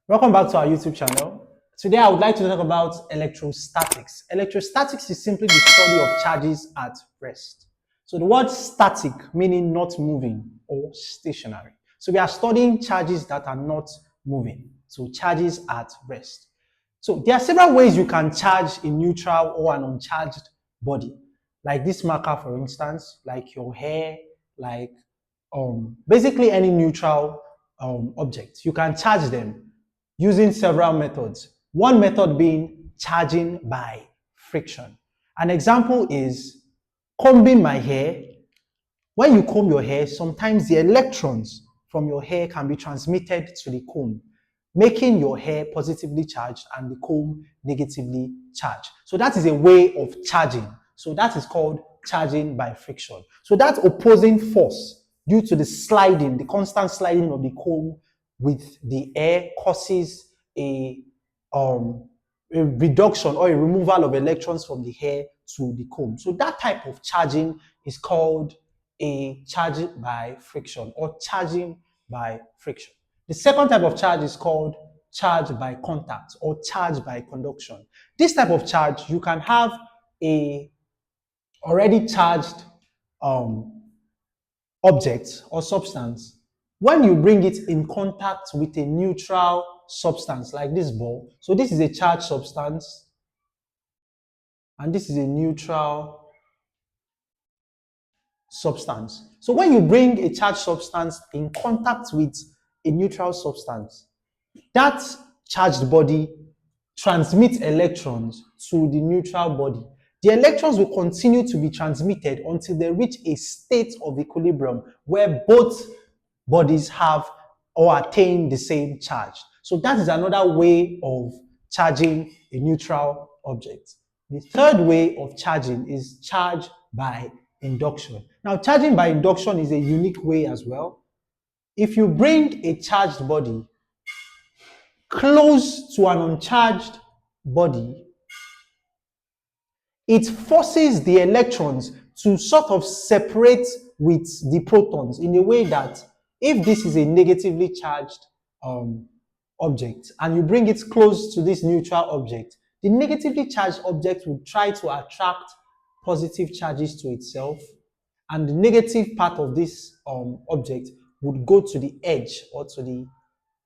Welcome back to our YouTube channel. Today I would like to talk about electrostatics. Electrostatics is simply the study of charges at rest. So the word static meaning not moving or stationary. So we are studying charges that are not moving. So charges at rest. So there are several ways you can charge a neutral or an uncharged body. Like this marker, for instance, like your hair, like basically any neutral object. You can charge them using several methods. One method being charging by friction. An example is combing my hair. When you comb your hair, sometimes the electrons from your hair can be transmitted to the comb, making your hair positively charged and the comb negatively charged. So that is a way of charging. So that is called charging by friction. So that opposing force due to the sliding, the constant sliding of the comb with the air causes a reduction or a removal of electrons from the hair to the comb. So that type of charging is called a charge by friction or charging by friction. The second type of charge is called charge by contact or charge by conduction. This type of charge, you can have a already charged object or substance. When you bring it in contact with a neutral substance like this ball, so this is a charged substance and this is a neutral substance. So when you bring a charged substance in contact with a neutral substance, that charged body transmits electrons to the neutral body. The electrons will continue to be transmitted until they reach a state of equilibrium where both bodies have or attain the same charge. So that is another way of charging a neutral object. The third way of charging is charge by induction. Now, charging by induction is a unique way as well. If you bring a charged body close to an uncharged body, it forces the electrons to sort of separate with the protons in a way that if this is a negatively charged object and you bring it close to this neutral object, the negatively charged object will try to attract positive charges to itself, and the negative part of this object would go to the edge or to the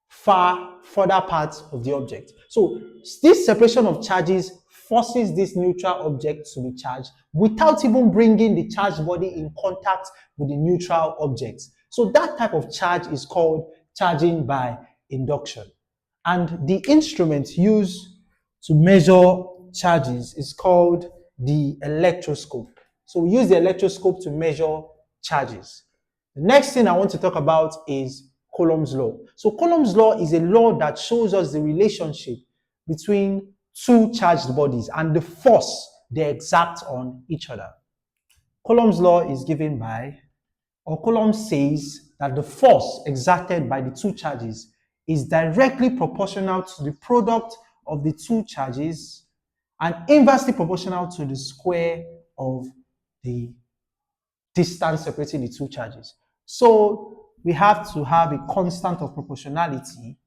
further part of the object. So this separation of charges forces this neutral object to be charged without even bringing the charged body in contact with the neutral object. So that type of charge is called charging by induction. And the instrument used to measure charges is called the electroscope. So we use the electroscope to measure charges. The next thing I want to talk about is Coulomb's law. So Coulomb's law is a law that shows us the relationship between two charged bodies and the force they exert on each other. Coulomb's law is given by, or Coulomb says that the force exerted by the two charges is directly proportional to the product of the two charges and inversely proportional to the square of the distance separating the two charges. So we have to have a constant of proportionality,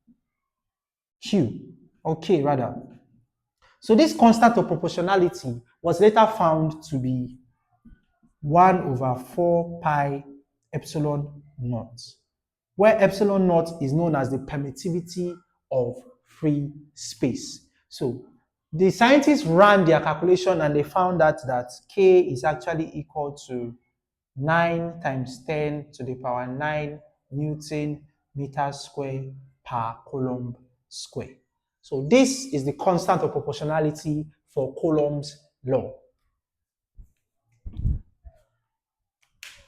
Q, or K rather. So this constant of proportionality was later found to be 1 over 4 pi epsilon naught, where epsilon naught is known as the permittivity of free space. So the scientists ran their calculation and they found that K is actually equal to 9 times 10 to the power 9 Newton meters square per Coulomb square. So this is the constant of proportionality for Coulomb's law.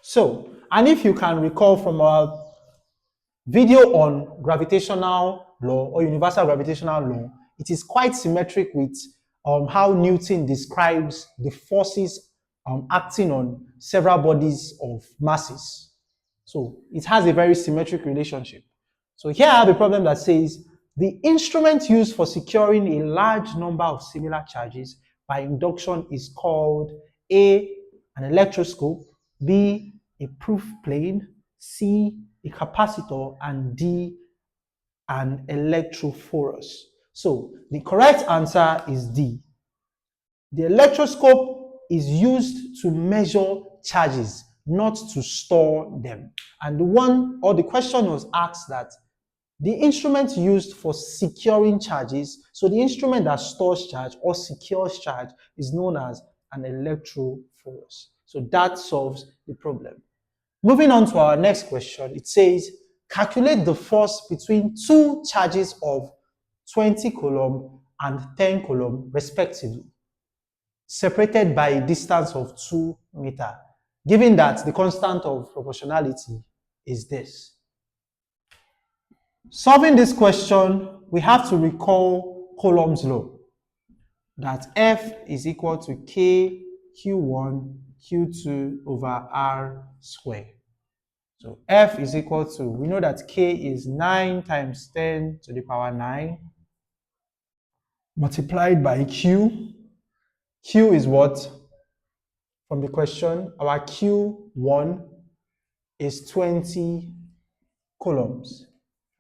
So, and if you can recall from our video on gravitational law or universal gravitational law, it is quite symmetric with how Newton describes the forces acting on several bodies of masses. So it has a very symmetric relationship. So here I have a problem that says the instrument used for securing a large number of similar charges by induction is called A, an electroscope, B, a proof plane, C, a capacitor, and D, an electrophorus. So the correct answer is D. The electroscope is used to measure charges, not to store them. And the question was asked that the instrument used for securing charges, so the instrument that stores charge or secures charge, is known as an electrophorus. So that solves the problem. Moving on to our next question, it says, calculate the force between two charges of 20 Coulomb and 10 Coulomb respectively, separated by a distance of 2 meters, given that the constant of proportionality is this. Solving this question, we have to recall Coulomb's law, that F is equal to K Q1 Q2 over R squared. So F is equal to, we know that K is 9 times 10 to the power 9 multiplied by Q. Q is what? From the question, our Q1 is 20 coulombs.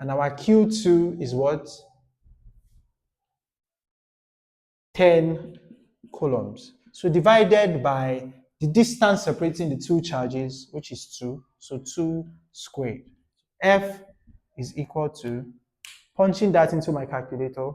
And our Q2 is what? 10 coulombs. So divided by the distance separating the two charges, which is 2, so 2 squared. F is equal to, punching that into my calculator,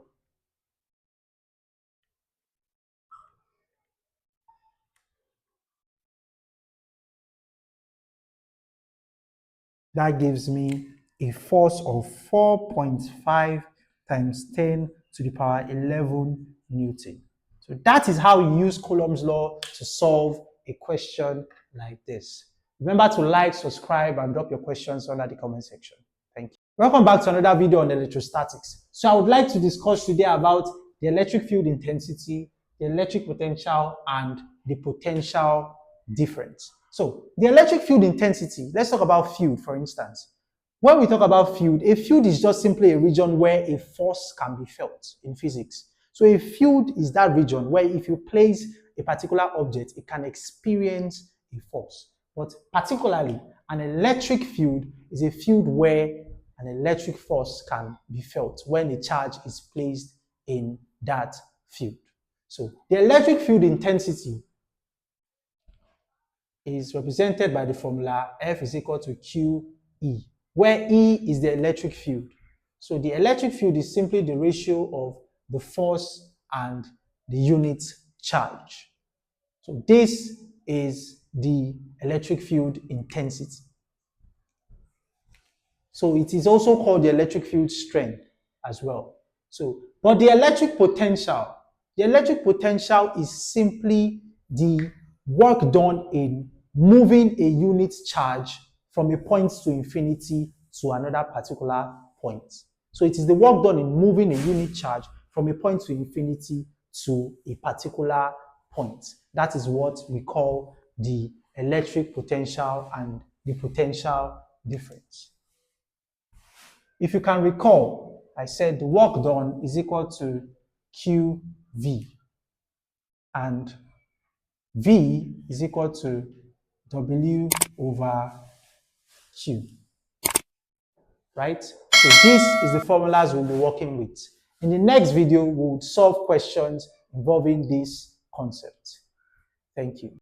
that gives me a force of 4.5 times 10 to the power 11 Newton. So that is how you use Coulomb's law to solve a question like this. Remember to like, subscribe, and drop your questions under the comment section. Thank you. Welcome back to another video on electrostatics. So I would like to discuss today about the electric field intensity, the electric potential, and the potential difference. So the electric field intensity, let's talk about field for instance. When we talk about field, a field is just simply a region where a force can be felt in physics. So a field is that region where if you place a particular object, it can experience a force. But particularly, an electric field is a field where an electric force can be felt when a charge is placed in that field. So the electric field intensity is represented by the formula F is equal to QE, where E is the electric field. So the electric field is simply the ratio of the force and the unit charge. So this is the electric field intensity. So it is also called the electric field strength as well. So, but the electric potential is simply the work done in moving a unit charge from a point to infinity to another particular point. So it is the work done in moving a unit charge from a point to infinity to a particular point. That is what we call the electric potential and the potential difference. If you can recall, I said the work done is equal to QV, and V is equal to W over Q, right? So this is the formulas we'll be working with. In the next video, we'll solve questions involving this concept. Thank you.